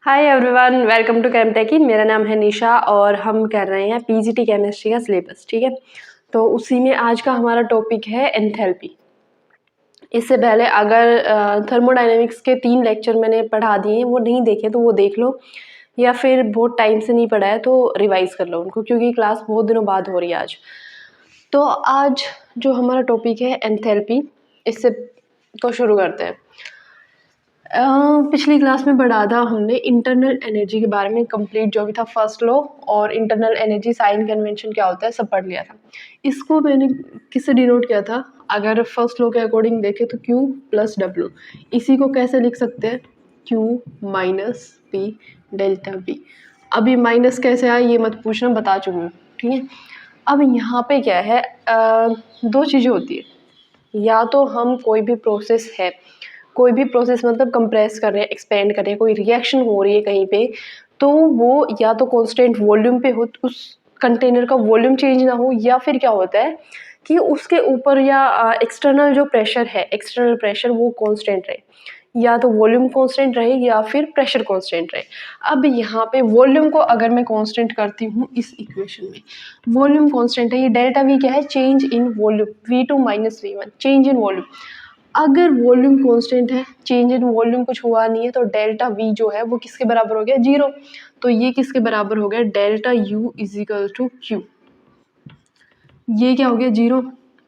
Hi everyone, welcome to Chemteki. मेरा नाम है निशा और हम कर रहे हैं पीजीटी केमिस्ट्री का सिलेबस। ठीक है, तो उसी में आज का हमारा टॉपिक है एंथैल्पी। इससे पहले अगर थर्मोडायनेमिक्स के 3 लेक्चर मैंने पढ़ा दिए हैं, वो नहीं देखे तो वो देख लो, या फिर बहुत टाइम से नहीं पढ़ा है तो रिवाइज कर लो उनको, क्योंकि क्लास बहुत दिनों बाद हो रही है आज। तो आज जो हमारा टॉपिक है एंथैल्पी, इससे तो शुरू करते हैं। पिछली क्लास में पढ़ा था हमने इंटरनल एनर्जी के बारे में, कंप्लीट जो भी था फर्स्ट लॉ और इंटरनल एनर्जी साइन कन्वेंशन क्या होता है सब पढ़ लिया था। इसको मैंने किससे डिनोट किया था? अगर फर्स्ट लॉ के अकॉर्डिंग देखें तो Q प्लस W, इसी को कैसे लिख सकते हैं? Q minus P delta V। अभी माइनस कैसे आया ये मत पूछना, बता चुकी हूँ। ठीक है, अब यहाँ पे क्या है, दो चीज़ें होती है। या तो हम कोई भी प्रोसेस मतलब कंप्रेस कर रहे हैं, एक्सपेंड कर रहे हैं, कोई रिएक्शन हो रही है कहीं पे, तो वो या तो कांस्टेंट वॉल्यूम पे हो, उस कंटेनर का वॉल्यूम चेंज ना हो, या फिर क्या होता है कि उसके ऊपर या एक्सटर्नल जो प्रेशर है, एक्सटर्नल प्रेशर वो कांस्टेंट रहे, या तो वॉल्यूम कांस्टेंट रहे या फिर प्रेशर कांस्टेंट रहे। अब यहाँ पे वॉल्यूम को अगर मैं कांस्टेंट करती हूँ इस इक्वेशन में, वॉल्यूम कांस्टेंट है, ये डेल्टा वी क्या है? Change in volume, V2 minus V1, change in volume. अगर वॉल्यूम कांस्टेंट है, चेंज इन वॉल्यूम कुछ हुआ नहीं है, तो डेल्टा वी जो है वो किसके बराबर हो गया? 0। तो ये किसके बराबर हो गया? Delta U is equal to Q. ये क्या हो गया? 0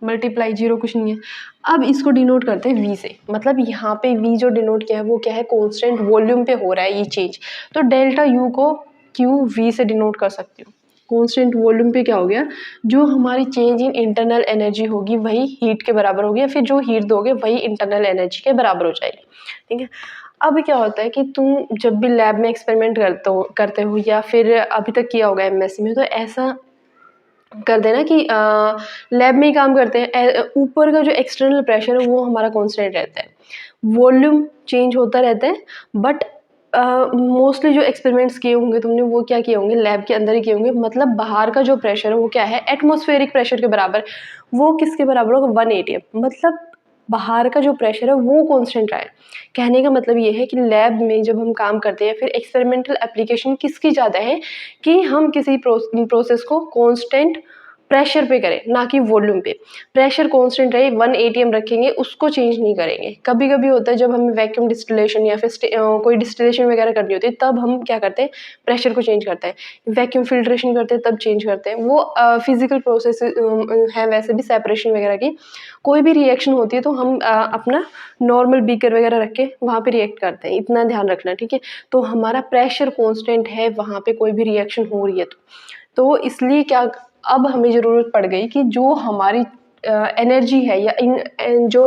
मल्टीप्लाई 0 कुछ नहीं है। अब इसको डिनोट करते हैं वी से, मतलब यहाँ पे वी जो डिनोट किया है वो क्या है? कांस्टेंट वॉल्यूम पे हो रहा है ये चेंज, तो डेल्टा यू को क्यू वी से डिनोट कर सकती हूँ। कांस्टेंट वॉल्यूम पे क्या हो गया? जो हमारी चेंज इन इंटरनल एनर्जी होगी वही हीट के बराबर होगी, या फिर जो हीट दोगे वही इंटरनल एनर्जी के बराबर हो जाएगी। ठीक है, अब क्या होता है कि तुम जब भी लैब में एक्सपेरिमेंट करते हो या फिर अभी तक किया होगा एमएससी में, तो ऐसा कर देना कि लैब में ही काम करते हैं, ऊपर का जो एक्सटर्नल प्रेशर है वो हमारा कांस्टेंट रहता है, वॉल्यूम चेंज होता रहता है, बट मोस्टली जो एक्सपेरिमेंट्स किए होंगे तुमने वो क्या किए होंगे? लैब के अंदर ही किए होंगे। मतलब बाहर का जो प्रेशर है वो क्या है? एटमॉस्फेरिक प्रेशर के बराबर। वो किसके बराबर होगा? 1 atm। मतलब बाहर का जो प्रेशर है वो कांस्टेंट रहा है। कहने का मतलब ये है कि लैब में जब हम काम करते हैं, फिर एक्सपेरिमेंटल एप्लीकेशन किसकी ज़्यादा है कि हम किसी प्रोसेस को कांस्टेंट प्रेशर पे करें, ना कि वॉल्यूम पे। प्रेशर कांस्टेंट रहे, 1 atm रखेंगे, उसको चेंज नहीं करेंगे। कभी कभी होता है जब हमें वैक्यूम डिस्टिलेशन या फिर कोई डिस्टिलेशन वगैरह करनी होती है, तब हम क्या करते हैं? प्रेशर को चेंज करते हैं। वैक्यूम फिल्ट्रेशन करते हैं तब चेंज करते हैं। वो फिजिकल प्रोसेस है, वैसे भी सेपरेशन वगैरह की कोई भी रिएक्शन होती है तो हम अपना नॉर्मल बीकर वगैरह रख के वहाँ पे रिएक्ट करते हैं, इतना ध्यान रखना। ठीक है, तो हमारा प्रेशर कांस्टेंट है वहाँ पे कोई भी रिएक्शन हो रही है तो इसलिए क्या, अब हमें ज़रूरत पड़ गई कि जो हमारी एनर्जी है या जो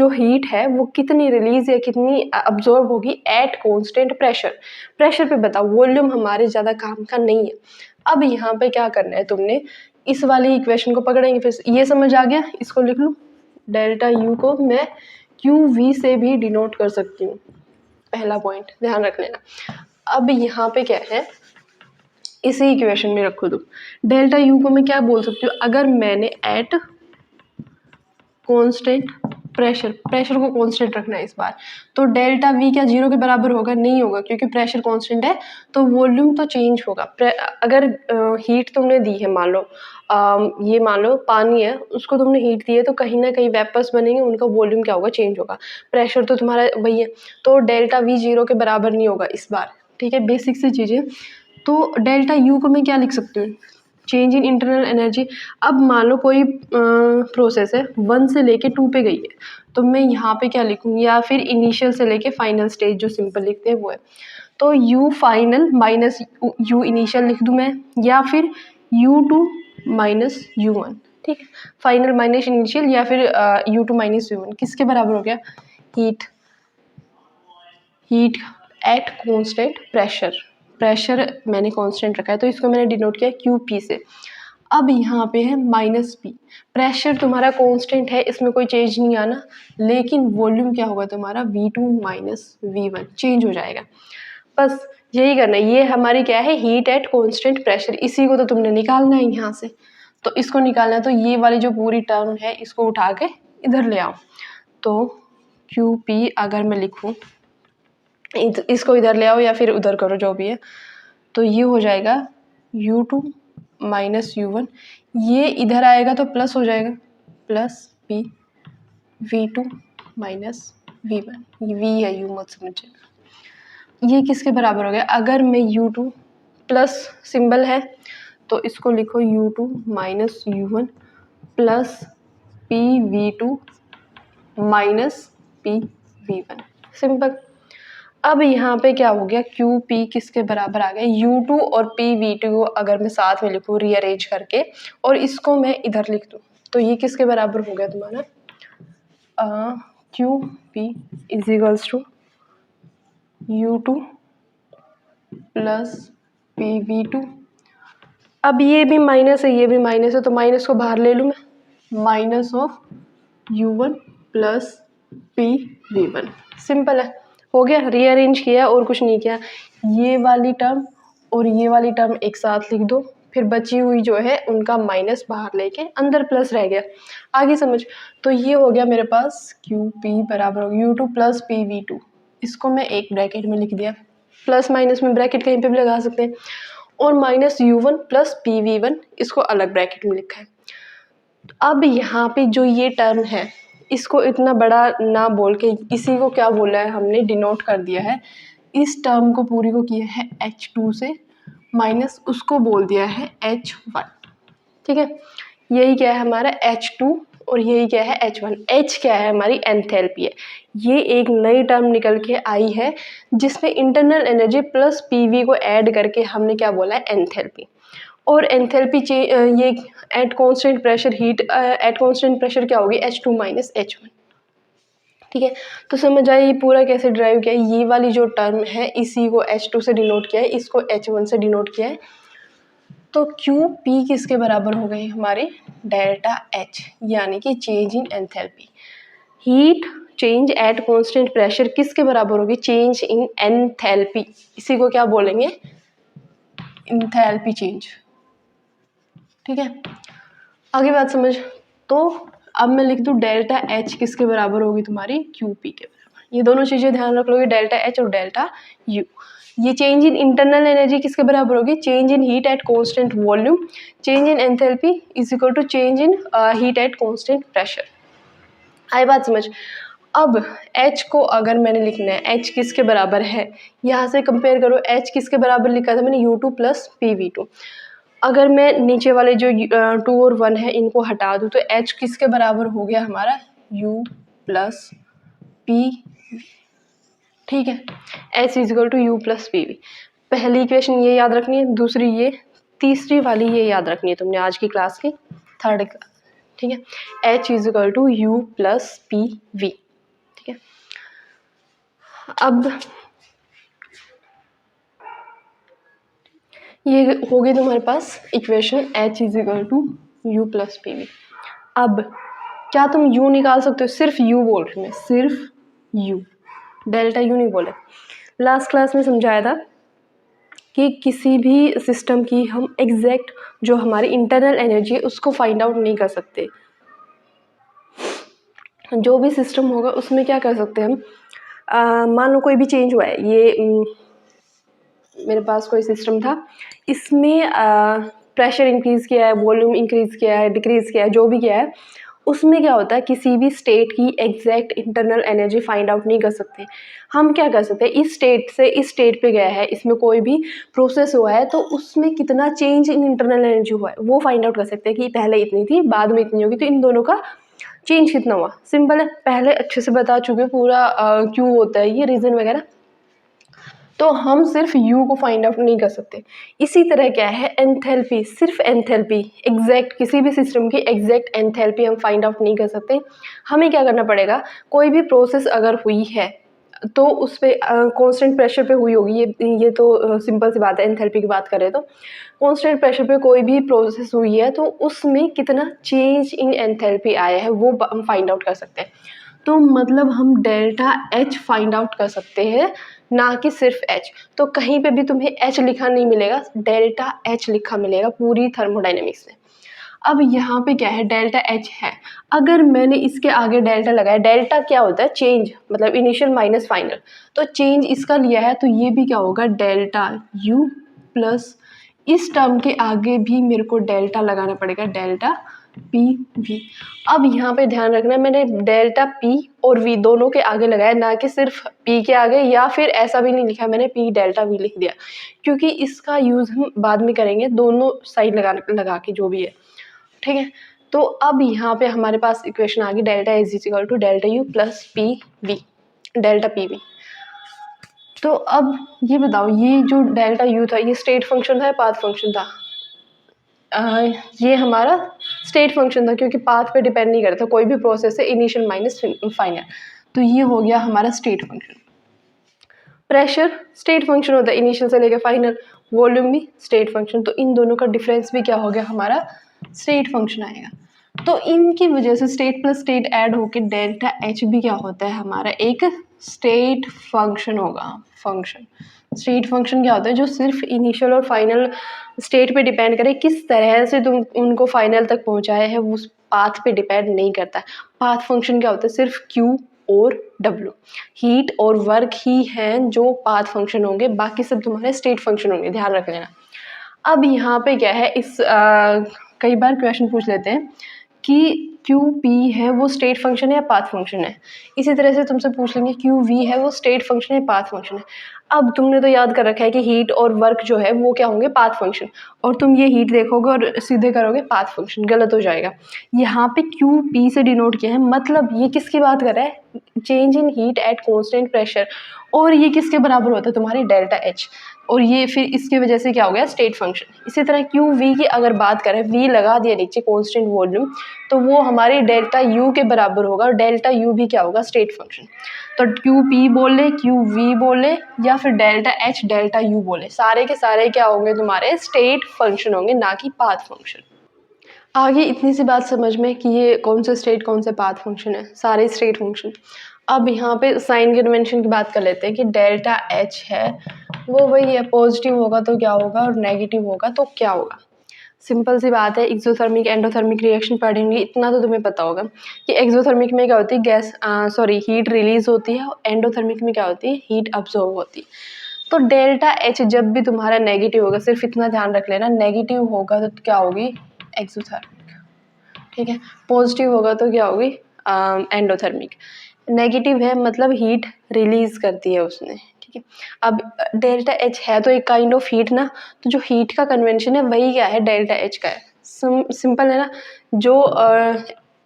हीट है वो कितनी रिलीज या कितनी अब्जॉर्ब होगी एट कांस्टेंट प्रेशर। प्रेशर पे बताओ, वॉल्यूम हमारे ज़्यादा काम का नहीं है। अब यहाँ पे क्या करना है तुमने? इस वाली इक्वेशन को पकड़ेंगे, फिर ये समझ आ गया, इसको लिख लो। डेल्टा यू को मैं क्यू वी से भी डिनोट कर सकती हूँ, पहला पॉइंट ध्यान रख लेना। अब यहाँ पे क्या है, इसी इक्वेशन में रखो तुम। डेल्टा यू को मैं क्या बोल सकती हूँ? अगर मैंने एट कांस्टेंट प्रेशर को कांस्टेंट रखना है इस बार, तो डेल्टा वी क्या 0 के बराबर होगा? नहीं होगा, क्योंकि प्रेशर कांस्टेंट है तो वॉल्यूम तो चेंज होगा। अगर हीट तुमने दी है, मान लो ये मान लो पानी है, उसको तुमने हीट दी है, तो कहीं ना कहीं वेपर्स बनेंगे, उनका वॉल्यूम क्या होगा? चेंज होगा। प्रेशर तो तुम्हारा वही है, तो डेल्टा वी 0 के बराबर नहीं होगा इस बार। ठीक है, बेसिक सी चीज़ें। तो डेल्टा यू को मैं क्या लिख सकती हूँ? Change in internal energy. अब मान लो कोई प्रोसेस है 1 से लेके 2 पे गई है, तो मैं यहाँ पे क्या लिखूँ? या फिर इनिशियल से लेके फाइनल स्टेज जो सिंपल लिखते हैं वो है, तो you final minus you initial लिख दूँ मैं, या फिर U2 माइनस U1। ठीक है, फाइनल माइनस इनिशियल, या फिर U2 माइनस U1 किसके बराबर हो गया? हीट एट कांस्टेंट प्रेशर मैंने कांस्टेंट रखा है, तो इसको मैंने डिनोट किया QP से। अब यहाँ पे है माइनस P। प्रेशर तुम्हारा कांस्टेंट है, इसमें कोई चेंज नहीं आना, लेकिन वॉल्यूम क्या होगा तुम्हारा? V2 माइनस V1 चेंज हो जाएगा। बस यही करना है। ये हमारी क्या है? Heat at constant pressure. इसी को तो तुमने निकालना है यहाँ से, तो इसको निकालना है, तो ये वाली जो पूरी टर्म है इसको उठा के इधर ले आओ। तो QP अगर मैं लिखूँ इसको इधर ले आओ या फिर उधर करो, जो भी है। तो ये हो जाएगा U2 माइनस U1, ये इधर आएगा तो प्लस हो जाएगा, plus P V2 minus V1, ये V है, U मत समझिएगा। ये किसके बराबर हो गया? अगर मैं U2 प्लस सिंबल है तो इसको लिखो U2 minus U1 plus PV2 minus PV1, simple. अब यहाँ पे क्या हो गया, QP किसके बराबर आ गया? U2 और PV2 को अगर मैं साथ में लिखूँ रीअरेंज करके और इसको मैं इधर लिख दूँ तो ये किसके बराबर हो गया तुम्हारा? QP is equals to U2 plus PV2। अब ये भी माइनस है, ये भी माइनस है, तो माइनस को बाहर ले लूँ मैं, minus of U1 plus PV1, simple है, हो गया। रीअरेंज किया और कुछ नहीं किया। ये वाली टर्म और ये वाली टर्म एक साथ लिख दो, फिर बची हुई जो है उनका माइनस बाहर लेके अंदर प्लस रह गया, आगे समझ। तो ये हो गया मेरे पास QP बराबर हो गया U2 प्लस PV2, इसको मैं एक ब्रैकेट में लिख दिया, प्लस माइनस में ब्रैकेट कहीं पे भी लगा सकते हैं, और माइनस U1 प्लस PV1 इसको अलग ब्रैकेट में लिखा है। अब यहाँ पे जो ये टर्म है इसको इतना बड़ा ना बोल के इसी को क्या बोला है हमने, डिनोट कर दिया है। इस टर्म को पूरी को किया है H2 से, माइनस उसको बोल दिया है H1, ठीक है। यही क्या है हमारा H2 और यही क्या है H1। H क्या है? हमारी एंथैल्पी है। ये एक नई टर्म निकल के आई है जिसमें इंटरनल एनर्जी प्लस PV को ऐड करके हमने क्या बोला है, एंथैल्पी। और एंथैल्पी ये eight constant pressure heat at constant pressure क्या होगी, H2 माइनस H1, ठीक है। तो समझ आइए ये पूरा कैसे ड्राइव किया है। ये वाली जो टर्म है इसी को H2 से डिनोट किया है, इसको H1 से डिनोट किया है। तो QP किसके बराबर हो गई हमारे, डेल्टा H, यानी कि change in enthalpy. Heat change at constant pressure किसके बराबर होगी, चेंज इन एंथैल्पी, इसी को क्या बोलेंगे, एंथैल्पी चेंज, ठीक है। आगे बात समझ। तो अब मैं लिख दूँ डेल्टा H किसके बराबर होगी तुम्हारी, QP के बराबर। ये दोनों चीज़ें ध्यान रख लोगे, डेल्टा H और डेल्टा U। ये चेंज इन इंटरनल एनर्जी किसके बराबर होगी, change in heat at constant volume, change in enthalpy is equal to change in heat at constant pressure. आई बात समझ। अब H को अगर मैंने लिखना है, H किसके बराबर है, यहाँ से कंपेयर करो, H किसके बराबर लिखा था मैंने, U2 प्लस PV2। अगर मैं नीचे वाले जो 2 और 1 है इनको हटा दूँ तो H किसके बराबर हो गया हमारा, U प्लस PV, ठीक है। H is equal to U plus PV। पहली इक्वेशन ये याद रखनी है, दूसरी ये, तीसरी वाली ये याद रखनी है तुमने आज की क्लास की, थर्ड क्लास, ठीक है। H is equal to U plus PV, ठीक है। अब ये हो गई तुम्हारे पास equation H is equal to U plus PV। अब क्या तुम U निकाल सकते हो, सिर्फ U बोल रही मैं, सिर्फ U, डेल्टा U नहीं बोले। लास्ट क्लास में समझाया था कि किसी भी सिस्टम की हम एग्जैक्ट जो हमारी इंटरनल एनर्जी है उसको फाइंड आउट नहीं कर सकते। जो भी सिस्टम होगा उसमें क्या कर सकते हैं हम, मान लो कोई भी चेंज हुआ है, ये मेरे पास कोई सिस्टम था, इसमें प्रेशर इंक्रीज़ किया है, वॉल्यूम इंक्रीज़ किया है, डिक्रीज़ किया है, जो भी किया है, उसमें क्या होता है किसी भी स्टेट की exact internal energy find out नहीं कर सकते। हम क्या कर सकते हैं, इस स्टेट से इस स्टेट पे गया है, इसमें कोई भी प्रोसेस हुआ है तो उसमें कितना चेंज इन इंटरनल एनर्जी हुआ है वो फाइंड आउट कर सकते हैं कि पहले इतनी थी बाद में इतनी होगी, तो इन दोनों का चेंज कितना हुआ। सिंपल है, पहले अच्छे से बता चुके पूरा क्यों होता है ये रीज़न वगैरह। तो हम सिर्फ U को फाइंड आउट नहीं कर सकते। इसी तरह क्या है एंथैल्पी, सिर्फ एंथैल्पी, एग्जैक्ट किसी भी सिस्टम की एग्जैक्ट एंथैल्पी हम फाइंड आउट नहीं कर सकते। हमें क्या करना पड़ेगा, कोई भी प्रोसेस अगर हुई है तो उस पर कॉन्स्टेंट प्रेशर पे हुई होगी, ये तो सिंपल सी बात है। एंथैल्पी की बात करें तो कॉन्स्टेंट प्रेशर पे कोई भी प्रोसेस हुई है तो उसमें कितना चेंज इन एंथैल्पी आया है वो हम फाइंड आउट कर सकते हैं। तो मतलब हम डेल्टा H फाइंड आउट कर सकते हैं, ना कि सिर्फ H। तो कहीं पे भी तुम्हें H लिखा नहीं मिलेगा, डेल्टा H लिखा मिलेगा पूरी थर्मोडाइनमिक्स में। अब यहाँ पे क्या है, डेल्टा एच है। अगर मैंने इसके आगे डेल्टा लगाया, डेल्टा क्या होता है, चेंज, मतलब इनिशियल माइनस फाइनल, तो चेंज इसका लिया है, तो ये भी क्या होगा, डेल्टा यू प्लस इस टर्म के आगे भी मेरे को डेल्टा लगाना पड़ेगा, डेल्टा पी वी। अब यहाँ पे ध्यान रखना, मैंने डेल्टा पी और वी दोनों के आगे लगाया, ना कि सिर्फ पी के आगे, या फिर ऐसा भी नहीं लिखा मैंने पी डेल्टा वी लिख दिया, क्योंकि इसका यूज़ हम बाद में करेंगे, दोनों साइड लगा के जो भी है, ठीक है। तो अब यहाँ पे हमारे पास इक्वेशन आ गई, delta is equal to delta U plus P V, delta P V. तो अब ये बताओ, ये जो डेल्टा यू था, ये स्टेट फंक्शन था या पाथ फंक्शन था? ये हमारा स्टेट फंक्शन था, क्योंकि पाथ पे डिपेंड नहीं करता, कोई भी प्रोसेस है इनिशियल माइनस फाइनल, तो ये हो गया हमारा state function. Pressure state function होता है इनिशियल से लेकर फाइनल, वॉल्यूम भी स्टेट फंक्शन, तो इन दोनों का डिफरेंस भी क्या हो गया, हमारा स्टेट फंक्शन आएगा। तो इनकी वजह से स्टेट प्लस स्टेट ऐड होकर डेल्टा एच भी क्या होता है, हमारा एक स्टेट फंक्शन होगा। फंक्शन, स्टेट फंक्शन क्या होता है, जो सिर्फ इनिशियल और फाइनल स्टेट पे डिपेंड करे, किस तरह से तुम उनको फाइनल तक पहुंचाए है, उस पाथ पे डिपेंड नहीं करता। पाथ फंक्शन क्या होता है, सिर्फ क्यू और डब्ल्यू, हीट और वर्क ही हैं जो पाथ फंक्शन होंगे, बाकी सब तुम्हारे स्टेट फंक्शन होंगे, ध्यान रख लेना। अब यहाँ पे क्या है, इस कई बार क्वेश्चन पूछ लेते हैं कि क्यू पी है वो स्टेट फंक्शन है या पाथ फंक्शन है। इसी तरह से तुमसे पूछ लेंगे क्यू वी है वो स्टेट फंक्शन है पाथ फंक्शन है। अब तुमने तो याद कर रखा है कि हीट और वर्क जो है वो क्या होंगे, पाथ फंक्शन, और तुम ये हीट देखोगे और सीधे करोगे पाथ फंक्शन, गलत हो जाएगा। यहाँ पे क्यू पी से डिनोट किया है, मतलब ये किसकी बात कर रहा है, change in heat eight constant pressure, और ये किसके बराबर होता है, तुम्हारी डेल्टा एच, और ये फिर इसकी वजह से क्या हो गया, स्टेट फंक्शन। इसी तरह क्यू वी की अगर बात करें, वी लगा दिया नीचे कॉन्स्टेंट वॉल्यूम, तो वो हमारी डेल्टा यू के बराबर होगा, और डेल्टा यू भी क्या होगा, स्टेट फंक्शन। तो क्यू पी बोले, क्यू वी बोले, या फिर डेल्टा एच डेल्टा यू बोले, सारे के सारे क्या होंगे, तुम्हारे स्टेट फंक्शन होंगे, ना कि पाथ फंक्शन। आगे इतनी सी बात समझ में कि ये कौन सा स्टेट कौन से पाथ फंक्शन है, सारे स्टेट फंक्शन। अब यहाँ पे साइन कन्वेंशन की बात कर लेते हैं कि डेल्टा एच है वो वही है, पॉजिटिव होगा तो क्या होगा और नेगेटिव होगा तो क्या होगा। सिंपल सी बात है, एक्सोथर्मिक एंडोथर्मिक रिएक्शन पढ़ेंगे, इतना तो तुम्हें पता होगा कि एक्सोथर्मिक में क्या होती है, गैस हीट रिलीज होती है, और एंडोथर्मिक में क्या होती है, हीट अब्जॉर्ब होती है। तो डेल्टा एच जब भी तुम्हारा नेगेटिव होगा, सिर्फ इतना ध्यान रख लेना, नेगेटिव होगा तो क्या होगी, एक्सोथर्मिक, ठीक है। पॉजिटिव होगा तो क्या होगी, एंडोथर्मिक। नेगेटिव है मतलब हीट रिलीज करती है उसने, ठीक है। अब डेल्टा एच है तो एक काइंड ऑफ हीट ना, तो जो हीट का कन्वेंशन है वही क्या है, डेल्टा एच का है। सिंपल है ना, जो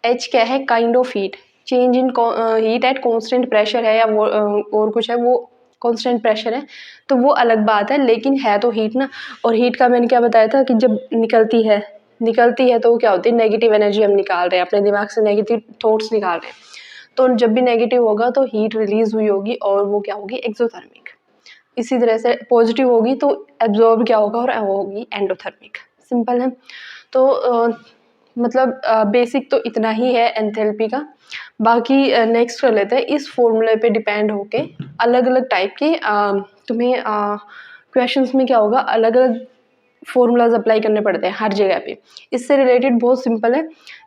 एच क्या है, kind of heat, change in heat at constant pressure है, या वो और कुछ है, वो कांस्टेंट प्रेशर है, तो वो अलग बात है, लेकिन है तो हीट ना। और हीट का मैंने क्या बताया था कि जब निकलती है तो वो क्या होती है, नेगेटिव एनर्जी हम निकाल रहे हैं, अपने दिमाग से नेगेटिव थॉट्स निकाल रहे हैं, तो जब भी नेगेटिव होगा तो हीट रिलीज हुई होगी और वो क्या होगी, एक्सोथर्मिक। इसी तरह से पॉजिटिव होगी तो एब्जॉर्ब क्या होगा, और वो होगी एंडोथर्मिक। सिंपल है। तो मतलब बेसिक तो इतना ही है एंथैल्पी का। बाकी नेक्स्ट कर लेते हैं, इस फॉर्मूले पे डिपेंड होके अलग अलग टाइप के तुम्हें क्वेश्चंस में क्या होगा, अलग अलग फॉर्मूलाज अप्लाई करने पड़ते हैं हर जगह पे। इससे रिलेटेड बहुत सिंपल है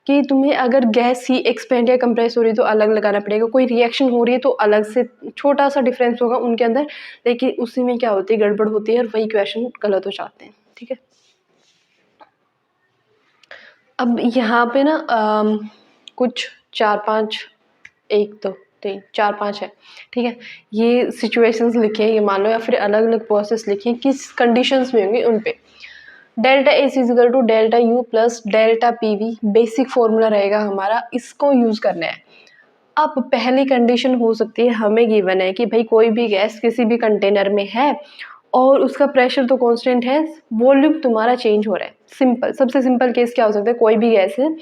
कि तुम्हें अगर गैस ही एक्सपेंड या कंप्रेस हो रही है तो अलग लगाना पड़ेगा, कोई रिएक्शन हो रही है तो अलग से, छोटा सा डिफरेंस होगा उनके अंदर, लेकिन उसी में क्या होती है, गड़बड़ होती है और वही क्वेश्चन गलत हो जाते हैं, ठीक है। अब यहाँ पे ना कुछ 4-5, 1 2 3 4 5 है, ठीक है। ये सिचुएशंस लिखे हैं, ये मान लो, या फिर अलग अलग प्रोसेस लिखे हैं, किस कंडीशंस में होंगे उन पे। Delta S is equal to delta U plus delta P V, basic formula रहेगा हमारा, इसको यूज़ करना है। अब पहली कंडीशन हो सकती है, हमें गिवन है कि भाई कोई भी गैस किसी भी कंटेनर में है और उसका प्रेशर तो कांस्टेंट है, वॉल्यूम तुम्हारा चेंज हो रहा है। सिंपल, सबसे सिंपल केस क्या हो सकता है, कोई भी गैस है,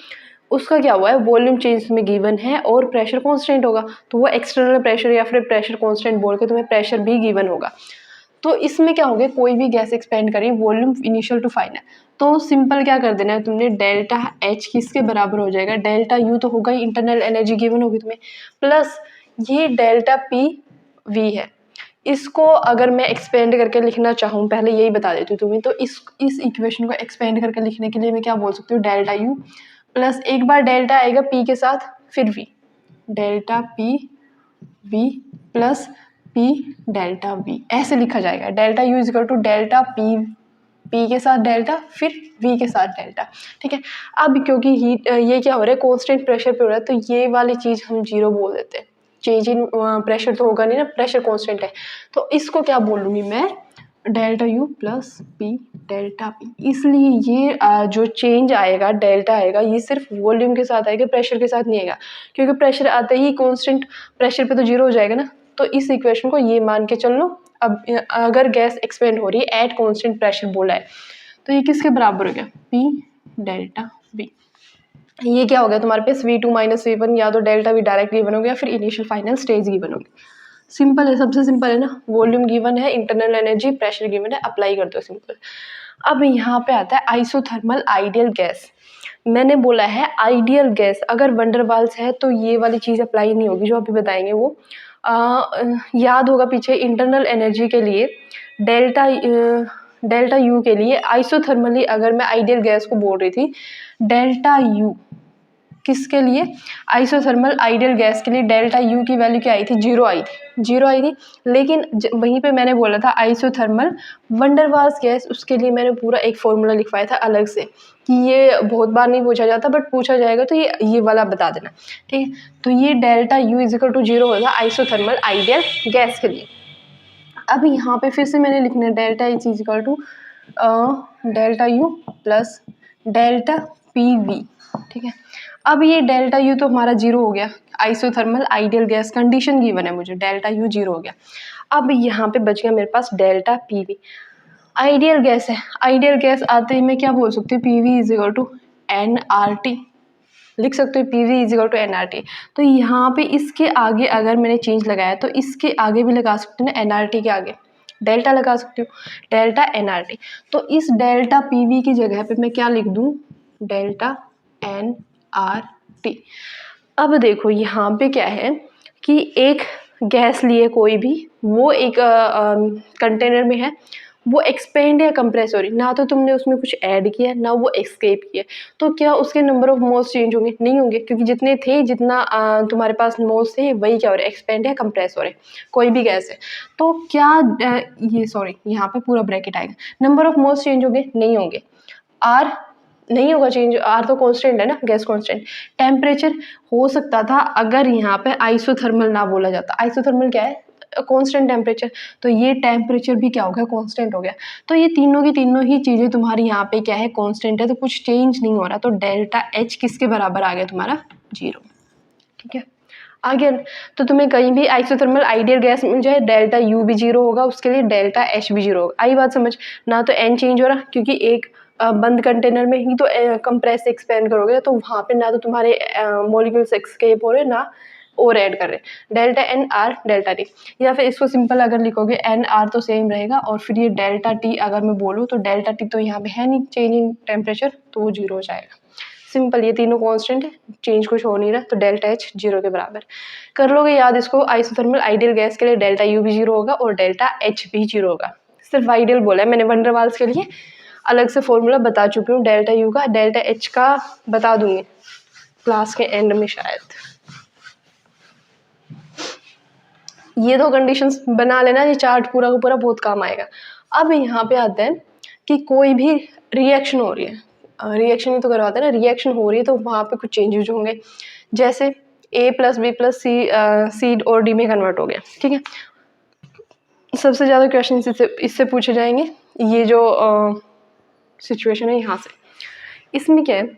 उसका क्या हुआ है, वॉल्यूम चेंज में गिवन है और प्रेशर कांस्टेंट होगा, तो वो एक्सटर्नल प्रेशर या फिर प्रेशर कांस्टेंट बोल के तुम्हें प्रेशर भी गिवन होगा। तो इसमें क्या हो गया, कोई भी गैस एक्सपेंड करी, वॉल्यूम इनिशियल टू फाइनल, तो सिंपल क्या कर देना है तुमने, डेल्टा एच किसके बराबर हो जाएगा, डेल्टा यू तो होगा ही, इंटरनल एनर्जी गिवन होगी तुम्हें, प्लस ये डेल्टा पी वी है, इसको अगर मैं एक्सपेंड करके लिखना चाहूँ, पहले यही बता देती हूँ तुम्हें, तो इस इक्वेशन को एक्सपेंड करके लिखने के लिए मैं क्या बोल सकती हूँ, डेल्टा यू प्लस एक बार डेल्टा आएगा पी के साथ, फिर V, delta P V plus P delta V, ऐसे लिखा जाएगा। Delta U is equal to delta P के साथ डेल्टा, फिर वी के साथ डेल्टा, ठीक है। अब क्योंकि हीट ये क्या हो रहा है, कांस्टेंट प्रेशर पे हो रहा है, तो ये वाली चीज़ हम जीरो बोल देते हैं। चेंज इन प्रेशर तो होगा नहीं ना, प्रेशर कांस्टेंट है, तो इसको क्या बोलूँगी मैं, delta U plus P delta P. इसलिए ये जो चेंज आएगा, डेल्टा आएगा, ये सिर्फ वॉल्यूम के साथ आएगा, प्रेशर के साथ नहीं आएगा, क्योंकि प्रेशर आते ही कांस्टेंट प्रेशर पे तो जीरो हो जाएगा ना। तो इस इक्वेशन को ये मान के चल लो, अब अगर गैस एक्सपेंड हो रही है एट कांस्टेंट प्रेशर बोला है, तो ये किसके बराबर हो गया, पी डेल्टा वी। ये क्या हो गया तुम्हारे पास, V2 माइनस V1, या तो डेल्टा वी डायरेक्ट गिवन हो गया, फिर इनिशियल फाइनल स्टेज गिवन होगी। सिंपल है, सबसे सिंपल है ना, वॉल्यूम गिवन है, इंटरनल एनर्जी, प्रेशर गिवन है, अप्लाई कर दो, सिंपल। अब यहाँ पे आता है आइसोथर्मल आइडियल गैस। मैंने बोला है आइडियल गैस, अगर वंडरवाल्स है तो ये वाली चीज़ अप्लाई नहीं होगी जो अभी बताएंगे वो। याद होगा पीछे इंटरनल एनर्जी के लिए डेल्टा यू के लिए आइसोथर्मली, अगर मैं आइडियल गैस को बोल रही थी, डेल्टा यू किसके लिए, आइसोथर्मल आइडियल गैस के लिए डेल्टा यू की वैल्यू क्या आई थी, जीरो आई थी। लेकिन वहीं पे मैंने बोला था आइसोथर्मल वंडरवाल्स गैस, उसके लिए मैंने पूरा एक फॉर्मूला लिखवाया था अलग से, कि ये बहुत बार नहीं पूछा जाता, बट पूछा जाएगा तो ये वाला बता देना, ठीक है। तो ये delta U is equal to zero होगा आइसोथर्मल आइडियल गैस के लिए। अब यहाँ पे फिर से मैंने लिखना है delta is is equal to delta U plus delta P V, ठीक है। अब ये डेल्टा यू तो हमारा जीरो हो गया, isothermal ideal gas condition given है मुझे, डेल्टा यू जीरो हो गया। अब यहाँ पे बच गया मेरे पास delta P V, ideal gas है, आइडियल गैस आते ही मैं क्या बोल सकती हूँ, P V is equal to N R T, लिख सकते हो P V is equal to N R T. तो यहाँ पे इसके आगे अगर मैंने चेंज लगाया तो इसके आगे भी लगा सकते हैं ना, एन आर टी के आगे डेल्टा लगा सकती हूँ, डेल्टा एन आर टी। तो इस डेल्टा पी वी की जगह पे मैं क्या लिख दूँ, डेल्टा एन आर टी। अब देखो यहाँ पे क्या है कि एक गैस लिए कोई भी, वो एक कंटेनर में है, वो एक्सपेंड या कंप्रेस हो रही, ना तो तुमने उसमें कुछ ऐड किया ना वो एक्सकेप किया, तो क्या उसके नंबर ऑफ मोल्स चेंज होंगे, नहीं होंगे, क्योंकि जितने थे, जितना तुम्हारे पास मोल्स थे वही क्या हो रहे, एक्सपेंड या कंप्रेस हो रहे, कोई भी गैस है। तो क्या ये सॉरी यहाँ पे पूरा ब्रैकेट आएगा, नंबर ऑफ मोल्स चेंज होंगे, नहीं होंगे, आर नहीं होगा चेंज, आर तो कांस्टेंट है ना, गैस कांस्टेंट। टेम्परेचर हो सकता था अगर यहाँ पे आइसोथर्मल ना बोला जाता, आइसोथर्मल क्या है, कांस्टेंट टेम्परेचर, तो ये टेम्परेचर भी क्या हो गया, कांस्टेंट हो गया। तो ये तीनों की तीनों ही चीज़ें तुम्हारी यहाँ पे क्या है, कांस्टेंट है, तो कुछ चेंज नहीं हो रहा, तो डेल्टा एच किसके बराबर आ गया तुम्हारा, जीरो, ठीक है। आगे तो तुम्हें कहीं भी आइसोथर्मल आइडियल गैस मिल जाए, डेल्टा यू भी जीरो होगा, उसके लिए डेल्टा एच भी जीरो होगा। आई बात समझ, ना तो एन चेंज हो रहा, क्योंकि एक बंद कंटेनर में ही तो कंप्रेस एक्सपेंड करोगे, तो वहाँ पे ना तो तुम्हारे मॉलिक्यूल्स एक्सकेप हो रहे, ना और ऐड कर रहे, delta N R delta T. या फिर इसको सिंपल अगर लिखोगे, एन आर तो सेम रहेगा, और फिर ये डेल्टा टी अगर मैं बोलूँ तो डेल्टा टी तो यहाँ पे है नहीं, चेंज इन टेम्परेचर, तो वो जीरो हो जाएगा। सिंपल, ये तीनों कांस्टेंट है, चेंज कुछ हो नहीं रहा, तो डेल्टा एच जीरो के बराबर। कर लोगे याद इसको, आइसोथर्मल आइडियल गैस के लिए डेल्टा यू भी जीरो होगा और डेल्टा एच भी जीरो होगा। सिर्फ आइडियल बोला है मैंने, वंडरवाल्स के लिए अलग से फॉर्मूला बता चुकी हूँ, डेल्टा यू का, डेल्टा एच का बता दूंगी क्लास के एंड में शायद। ये दो कंडीशंस बना लेना, ये चार्ट पूरा का पूरा बहुत काम आएगा। अब यहाँ पे आता है कि कोई भी रिएक्शन हो रही है, रिएक्शन ही तो करवाते हैं ना, रिएक्शन हो रही है तो वहाँ पे कुछ चेंजेस होंगे, जैसे ए प्लस बी प्लस सी और डी में कन्वर्ट हो गया, ठीक है। सबसे ज़्यादा क्वेश्चन इससे पूछे जाएंगे, ये जो सिचुएशन है यहाँ से। इसमें क्या है,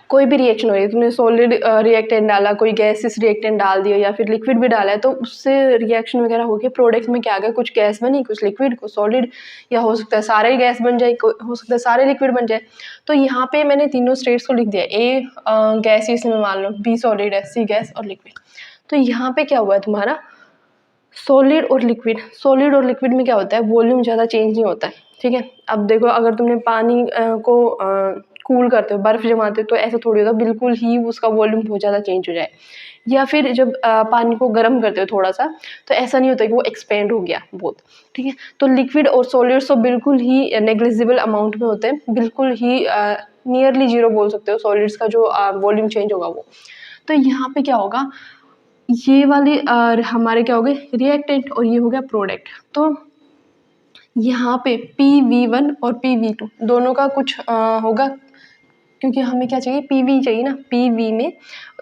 कोई भी रिएक्शन हो रही है, तुमने सॉलिड रिएक्टेंट डाला, कोई गैसेस रिएक्टेंट डाल दिया, या फिर लिक्विड भी डाला है, तो उससे रिएक्शन वगैरह होके प्रोडक्ट में क्या आ गया, कुछ गैस बनी, कुछ लिक्विड, कुछ सॉलिड, या हो सकता है सारे गैस बन जाए, हो सकता है सारे लिक्विड बन जाए। तो यहाँ पे मैंने तीनों स्टेट्स को लिख दिया, ए गैस इसमें मान लो, बी सॉलिड है, सी गैस और लिक्विड। तो यहाँ पे क्या हुआ है तुम्हारा, सॉलिड और लिक्विड में क्या होता है, वॉल्यूम ज़्यादा चेंज नहीं होता है, ठीक है। अब देखो, अगर तुमने पानी को कूल करते हो, बर्फ़ जमाते हो, तो ऐसा थोड़ी होता बिल्कुल ही उसका वॉल्यूम बहुत ज़्यादा चेंज हो जाए। या फिर जब पानी को गर्म करते हो थोड़ा-सा, तो ऐसा नहीं होता कि वो एक्सपेंड हो गया बहुत, ठीक है? तो लिक्विड और सॉलिड्स तो बिल्कुल ही नेग्लिजिबल अमाउंट में होते हैं, बिल्कुल ही नियरली ज़ीरो बोल सकते हो सॉलिड्स का जो वॉल्यूम चेंज होगा वो। तो यहाँ पे क्या होगा, ये वाले हमारे क्या हो गए रिएक्टेंट और ये हो गया प्रोडक्ट। तो यहाँ पे PV1 और PV2 दोनों का कुछ होगा, क्योंकि हमें क्या चाहिए पीवी चाहिए ना, पीवी में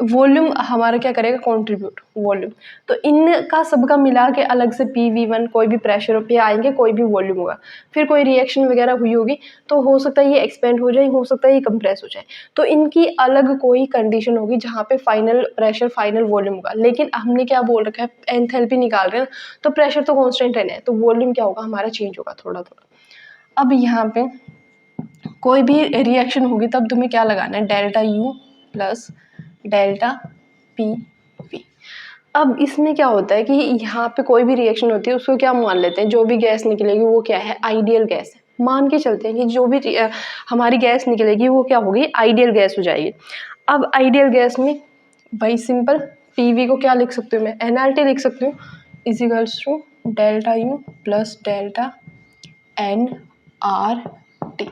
वॉल्यूम हमारा क्या करेगा कंट्रीब्यूट वॉल्यूम। तो इनका सबका मिला के अलग से PV1 कोई भी प्रेशर पे आएंगे, कोई भी वॉल्यूम होगा, फिर कोई रिएक्शन वगैरह हुई होगी तो हो सकता है ये एक्सपेंड हो जाए, हो सकता है ये कंप्रेस हो जाए। तो इनकी अलग कोई कंडीशन होगी जहाँ पे फाइनल प्रेशर फाइनल वॉल्यूम होगा। लेकिन हमने क्या बोल रखा है एंथैल्पी निकाल रहे हैं, तो प्रेशर तो कॉन्स्टेंट है, तो वॉल्यूम क्या होगा हमारा चेंज होगा थोड़ा थोड़ा। अब यहाँ पे कोई भी रिएक्शन होगी तब तुम्हें क्या लगाना है, delta U plus delta PV। अब इसमें क्या होता है कि यहाँ पे कोई भी रिएक्शन होती है उसको क्या मान लेते हैं, जो भी गैस निकलेगी वो क्या है आइडियल गैस है। मान के चलते हैं कि जो भी हमारी गैस निकलेगी वो क्या होगी आइडियल गैस हो जाएगी। अब आइडियल गैस में भाई सिंपल PV को क्या लिख सकती हूँ मैं, NRT लिख सकती हूँ, is equals to delta U plus delta NRT,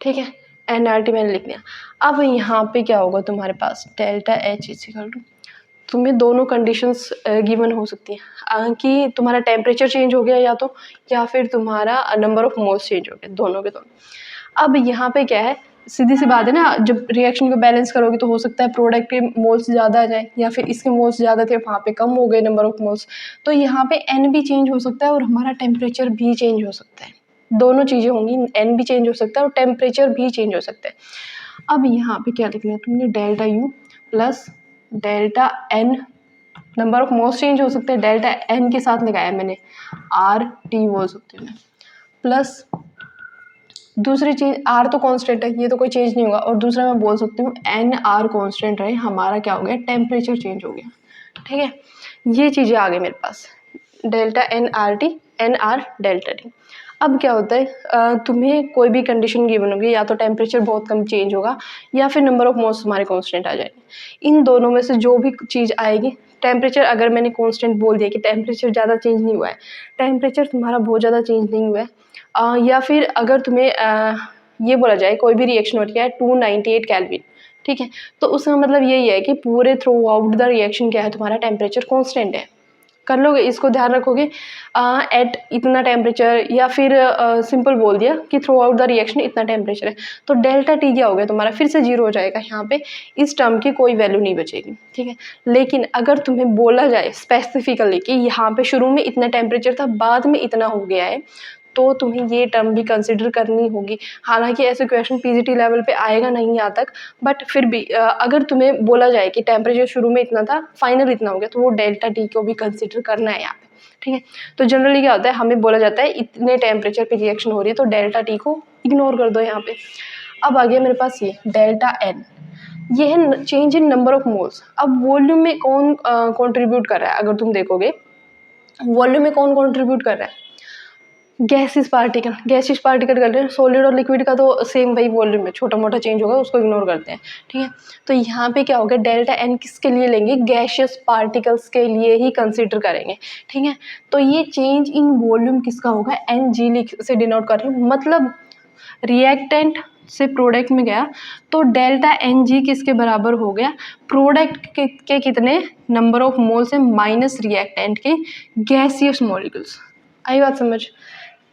ठीक है। NRT मैंने लिख दिया। अब यहाँ पे क्या होगा तुम्हारे पास डेल्टा H इक्वल टू, तुम्हें दोनों कंडीशंस गिवन हो सकती हैं कि तुम्हारा टेम्परेचर चेंज हो गया या फिर तुम्हारा नंबर ऑफ मोल्स चेंज हो गया, दोनों के दोनों। अब यहाँ पे क्या है, सीधी सी बात है ना, जब रिएक्शन को बैलेंस करोगे तो हो सकता है प्रोडक्ट के मोल्स ज़्यादा आ जाए या फिर इसके मोल्स ज़्यादा थे वहाँ पे कम हो गए नंबर ऑफ मोल्स। तो यहाँ पे N भी चेंज हो सकता है और हमारा टेम्परेचर भी चेंज हो सकता है, दोनों चीज़ें होंगी, N भी चेंज हो सकता है और टेम्परेचर भी चेंज हो सकता है। अब यहाँ पे क्या लिखना है तुमने, delta U plus delta N, number of moles change हो सकते हैं, डेल्टा N के साथ लगाया मैंने RT बोल सकती हूँ मैं, प्लस दूसरी चीज़ R तो कांस्टेंट है, ये तो कोई चेंज नहीं होगा, और दूसरा मैं बोल सकती हूँ NR कांस्टेंट रहे, हमारा क्या हो गया टेम्परेचर चेंज हो गया, ठीक है। ये चीज़ें आ गई मेरे पास, delta NRT NR delta T। अब क्या होता है तुम्हें कोई भी कंडीशन गिवन होगी, या तो टेम्परेचर बहुत कम चेंज होगा या फिर नंबर ऑफ मोल्स हमारे कांस्टेंट आ जाएंगे। इन दोनों में से जो भी चीज़ आएगी, टेम्परेचर अगर मैंने कांस्टेंट बोल दिया कि टेम्परेचर ज़्यादा चेंज नहीं हुआ है, टेम्परेचर तुम्हारा बहुत ज़्यादा चेंज नहीं हुआ है, या फिर अगर तुम्हें ये बोला जाए कोई भी रिएक्शन हो रही है 298 केल्विन, ठीक है, तो उसका मतलब यही है कि पूरे थ्रू आउट द रिएक्शन क्या है तुम्हारा टेम्परेचर कांस्टेंट है। कर लोगे, इसको ध्यान रखोगे एट इतना टेम्परेचर, या फिर सिंपल बोल दिया कि थ्रू आउट द रिएक्शन इतना टेम्परेचर है, तो डेल्टा T क्या हो गया तुम्हारा फिर से जीरो हो जाएगा, यहाँ पे इस टर्म की कोई वैल्यू नहीं बचेगी, ठीक है। लेकिन अगर तुम्हें बोला जाए स्पेसिफिकली कि यहाँ पे शुरू में इतना टेम्परेचर था बाद में इतना हो गया है, तो तुम्हें ये टर्म भी कंसिडर करनी होगी। हालांकि ऐसे क्वेश्चन PGT लेवल पे आएगा नहीं यहाँ तक, बट फिर भी अगर तुम्हें बोला जाए कि टेम्परेचर शुरू में इतना था फाइनल इतना हो गया, तो वो डेल्टा T को भी कंसिडर करना है यहाँ पे, ठीक है। तो जनरली क्या होता है, हमें बोला जाता है इतने टेम्परेचर पे रिएक्शन हो रही है, तो डेल्टा T को इग्नोर कर दो यहाँ पे। अब आ गया मेरे पास ये डेल्टा N, ये है change in number of moles. अब वॉल्यूम में कौन कॉन्ट्रीब्यूट कर रहा है, अगर तुम देखोगे वॉल्यूम में कौन कॉन्ट्रीब्यूट कर रहा है, गैसिस पार्टिकल कर रहे हैं। सॉलिड और लिक्विड का तो सेम वही वॉल्यूम में छोटा मोटा चेंज होगा, उसको इग्नोर करते हैं, ठीक है। तो यहाँ पे क्या होगा, डेल्टा N किसके लिए लेंगे, गैशियस पार्टिकल्स के लिए ही कंसीडर करेंगे, ठीक है। तो ये चेंज इन वॉल्यूम किसका होगा, Ng से डिनोट कर रही हूँ, मतलब रिएक्टेंट से प्रोडक्ट में गया तो डेल्टा Ng किसके बराबर हो गया, प्रोडक्ट के कितने नंबर ऑफ मोल से माइनस रिएक्टेंट के गैसियस मॉलिक्यूल्स। आई बात समझ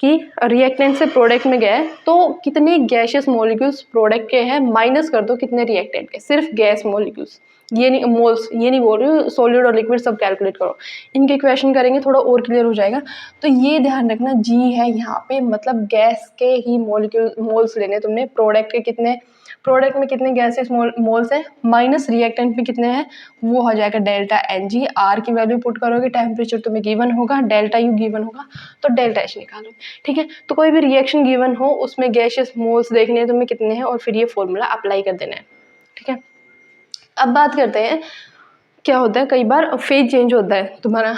कि रिएक्टेंट से प्रोडक्ट में गया है तो कितने गैसियस मॉलिक्यूल्स प्रोडक्ट के हैं, माइनस कर दो कितने रिएक्टेंट के, सिर्फ गैस मॉलिक्यूल्स, ये नहीं मोल्स, ये नहीं बोल रही हूँ, सॉलिड और लिक्विड सब कैलकुलेट करो। इनके क्वेश्चन करेंगे थोड़ा और क्लियर हो जाएगा। तो ये ध्यान रखना G है यहाँ पे, मतलब गैस के ही मॉलिक्यूल मोल्स लेने तुमने, प्रोडक्ट में कितने गैसेस मोल्स हैं माइनस रिएक्टेंट में कितने हैं, वो हो जाएगा डेल्टा Ng। R की वैल्यू पुट करोगे, टेम्परेचर तुम्हें गिवन होगा, डेल्टा U गिवन होगा, तो डेल्टा H निकालो, ठीक है। तो कोई भी रिएक्शन गिवन हो उसमें गैसियस मोल्स देखने हैं तुम्हें कितने हैं, और फिर ये फॉर्मूला अप्लाई कर देना है, ठीक है। अब बात करते हैं क्या होता है, कई बार फेज चेंज होता है तुम्हारा,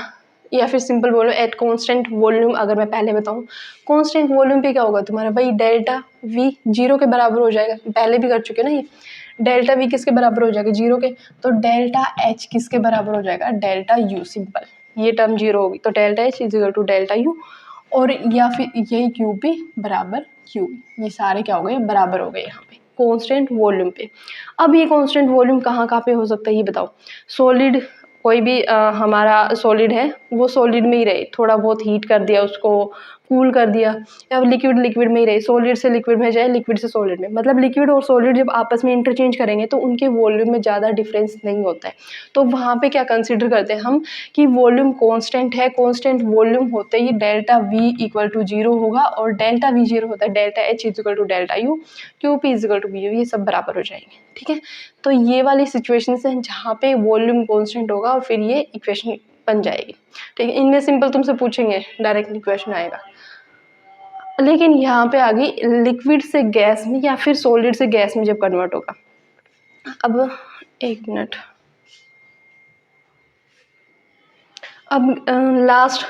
या फिर सिंपल बोलो एट कांस्टेंट वॉल्यूम। अगर मैं पहले बताऊं कांस्टेंट वॉल्यूम पे क्या होगा तुम्हारा भाई, डेल्टा वी 0 के बराबर हो जाएगा, पहले भी कर चुके ना ये। डेल्टा वी किसके बराबर हो जाएगा, 0 के, तो डेल्टा एच किसके बराबर हो जाएगा, डेल्टा यू। सिंपल, ये टर्म 0 होगी तो delta H is equal to delta U, और या फिर यही क्यू भी बराबर क्यू, ये सारे क्या हो गए, बराबर हो गए यहाँ पे कांस्टेंट वॉल्यूम पे। अब ये कांस्टेंट वॉल्यूम कहाँ कहाँ पे हो सकता है ये बताओ। सॉलिड, कोई भी हमारा सॉलिड है वो सॉलिड में ही रहे, थोड़ा बहुत हीट कर दिया उसको, कूल कर दिया, या लिक्विड लिक्विड में ही रहे, सॉलिड से लिक्विड में जाए, लिक्विड से सॉलिड में, मतलब लिक्विड और सॉलिड जब आपस में इंटरचेंज करेंगे तो उनके वॉल्यूम में ज़्यादा डिफरेंस नहीं होता है। तो वहाँ पे क्या कंसिडर करते हैं हम कि वॉल्यूम कांस्टेंट है, कांस्टेंट वॉल्यूम होते ही डेल्टा वी इक्वल टू 0 होगा, और डेल्टा वी 0 होता है delta H is equal to delta U, Q P is equal to V U, ये सब बराबर हो जाएंगे। ठीक है, तो ये वाली सिचुएशन है जहाँ पे वॉल्यूम कांस्टेंट होगा और फिर ये इक्वेशन बन जाएगी। ठीक है, इनमें सिंपल तुमसे पूछेंगे डायरेक्टली क्वेश्चन आएगा, लेकिन यहाँ पे आ गई लिक्विड से गैस में या फिर सॉलिड से गैस में जब कन्वर्ट होगा। अब एक मिनट, अब लास्ट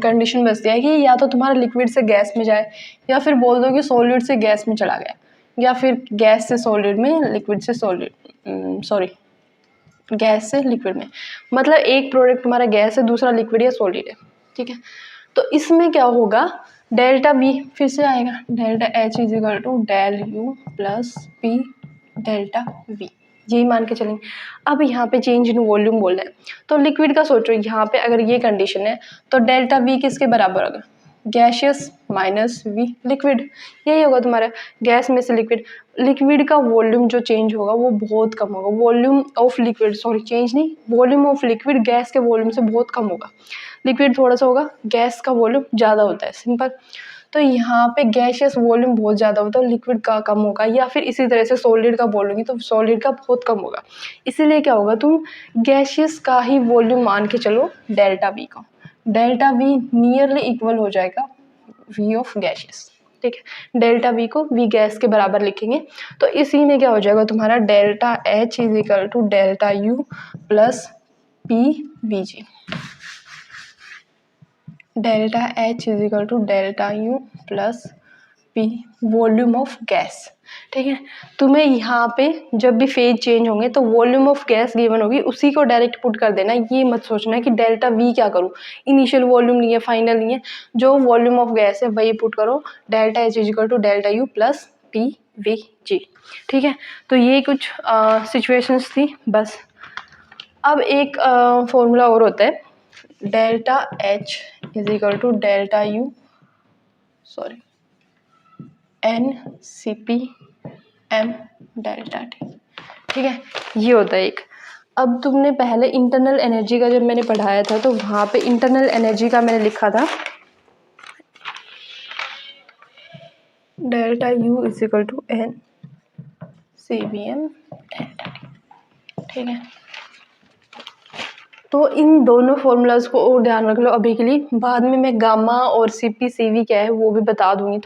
कंडीशन बचती है कि या तो तुम्हारा लिक्विड से गैस में जाए, या फिर बोल दो कि सॉलिड से गैस में चला गया, या फिर गैस से सॉलिड में, लिक्विड से सॉलिड, सॉरी गैस से लिक्विड में, मतलब एक प्रोडक्ट तुम्हारा गैस है, दूसरा लिक्विड या सॉलिड है। ठीक है, तो इसमें क्या होगा, डेल्टा वी फिर से आएगा, delta H is equal to del U plus P delta V, यही मान के चलेंगे। अब यहाँ पे चेंज इन वॉल्यूम बोल रहे हैं, तो लिक्विड का सोचो, यहाँ पे अगर ये कंडीशन है तो डेल्टा वी किसके बराबर होगा, गैशियस माइनस वी लिक्विड, यही होगा तुम्हारा, गैस में से लिक्विड, लिक्विड का वॉल्यूम जो चेंज होगा वो बहुत कम होगा, volume of liquid, sorry change नहीं, वॉल्यूम ऑफ लिक्विड गैस के वॉल्यूम से बहुत कम होगा, लिक्विड थोड़ा सा होगा, गैस का वॉल्यूम ज़्यादा होता है, सिंपल। तो यहाँ पे गैशियस वॉल्यूम बहुत ज़्यादा होता है, लिक्विड का कम होगा, या फिर इसी तरह से सॉलिड का बोलोगे तो सॉलिड का बहुत कम होगा, इसीलिए क्या होगा, तुम गैशियस का ही वॉल्यूम मान के चलो डेल्टा वी का, डेल्टा वी नियरली इक्वल हो जाएगा वी ऑफ गैशियस। ठीक है, डेल्टा वी को वी गैस के बराबर लिखेंगे, तो इसी में क्या हो जाएगा तुम्हारा, delta H is equal to delta U plus P V G, delta H is equal to delta U plus P volume of gas. ठीक है, तुम्हें यहाँ पे जब भी फेज चेंज होंगे तो वॉल्यूम ऑफ गैस गिवन होगी, उसी को डायरेक्ट पुट कर देना, ये मत सोचना कि डेल्टा वी क्या करूँ, इनिशियल वॉल्यूम नहीं है, फाइनल नहीं है, जो वॉल्यूम ऑफ गैस है वही पुट करो, delta H is equal to delta U plus P V G. ठीक है, तो ये कुछ सिचुएशंस थी बस। अब एक फॉर्मूला और होता है, delta H is equal to delta U, sorry N C P M delta T. ठीक है, ये होता है एक। अब तुमने पहले इंटरनल एनर्जी का जब मैंने पढ़ाया था तो वहाँ पे इंटरनल एनर्जी का मैंने लिखा था delta U is equal to N C B M delta T. ठीक है, तो इन दोनों फॉर्मूलाज को और ध्यान रख लो अभी के लिए, बाद में मैं गामा और सी पी सी वी क्या है वो भी बता दूंगी,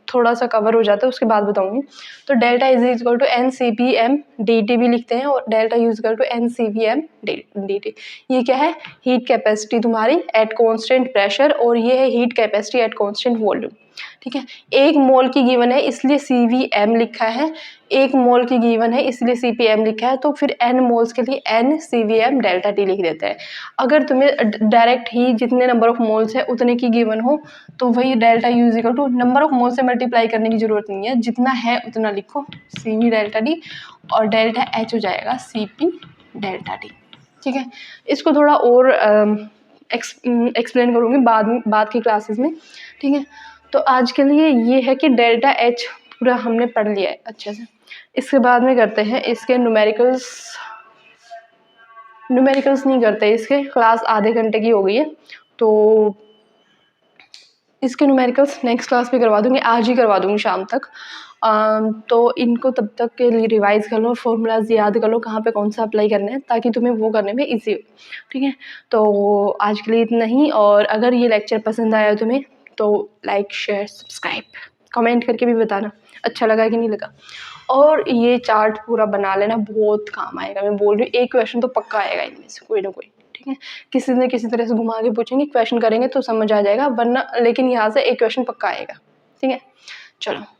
थोड़ा सा कवर हो जाता है उसके बाद बताऊंगी। तो delta is equal to N C P M D T भी लिखते हैं, और delta U is equal to N C P M D T. ये क्या है, हीट कैपेसिटी तुम्हारी एट कॉन्स्टेंट प्रेशर, और ये है heat capacity at constant volume. ठीक है, एक मोल की गिवन है इसलिए सी वी एम लिखा है, एक मोल की गिवन है इसलिए सी पी एम लिखा है, तो फिर एन मोल्स के लिए N C V M delta T लिख देते हैं। अगर तुम्हें डायरेक्ट ही जितने नंबर ऑफ मोल्स है उतने की गिवन हो तो वही delta U is equal to number of mole से मल्टीप्लाई करने की जरूरत नहीं है, जितना है उतना लिखो, सी वी डेल्टा टी, और डेल्टा एच हो जाएगा सी पी डेल्टा टी। ठीक है, इसको थोड़ा और एक्सप्लेन करूँगी बाद की क्लासेस में। ठीक है, तो आज के लिए ये है कि डेल्टा एच पूरा हमने पढ़ लिया है अच्छे से। इसके बाद में करते हैं इसके न्यूमेरिकल्स नहीं करते, इसके क्लास आधे घंटे की हो गई है, तो इसके न्यूमेरिकल्स नेक्स्ट क्लास में करवा दूँगी, आज ही करवा दूँगी शाम तक। तो इनको तब तक के लिए रिवाइज कर लो, फॉर्मूलाज याद कर लो कहाँ पे कौन सा अप्लाई करना है, ताकि तुम्हें वो करने में इजी हो। ठीक है, तो आज के लिए इतना ही, और अगर ये लेक्चर पसंद आया तुम्हें तो लाइक शेयर सब्सक्राइब कमेंट करके भी बताना अच्छा लगा कि नहीं लगा, और ये चार्ट पूरा बना लेना, बहुत काम आएगा, मैं बोल रही हूँ एक क्वेश्चन तो पक्का आएगा इनमें से कोई ना कोई। ठीक है, किसी न किसी तरह से घुमा के पूछेंगे, क्वेश्चन करेंगे तो समझ आ जाएगा, वरना लेकिन यहाँ से एक क्वेश्चन पक्का आएगा। ठीक है, चलो।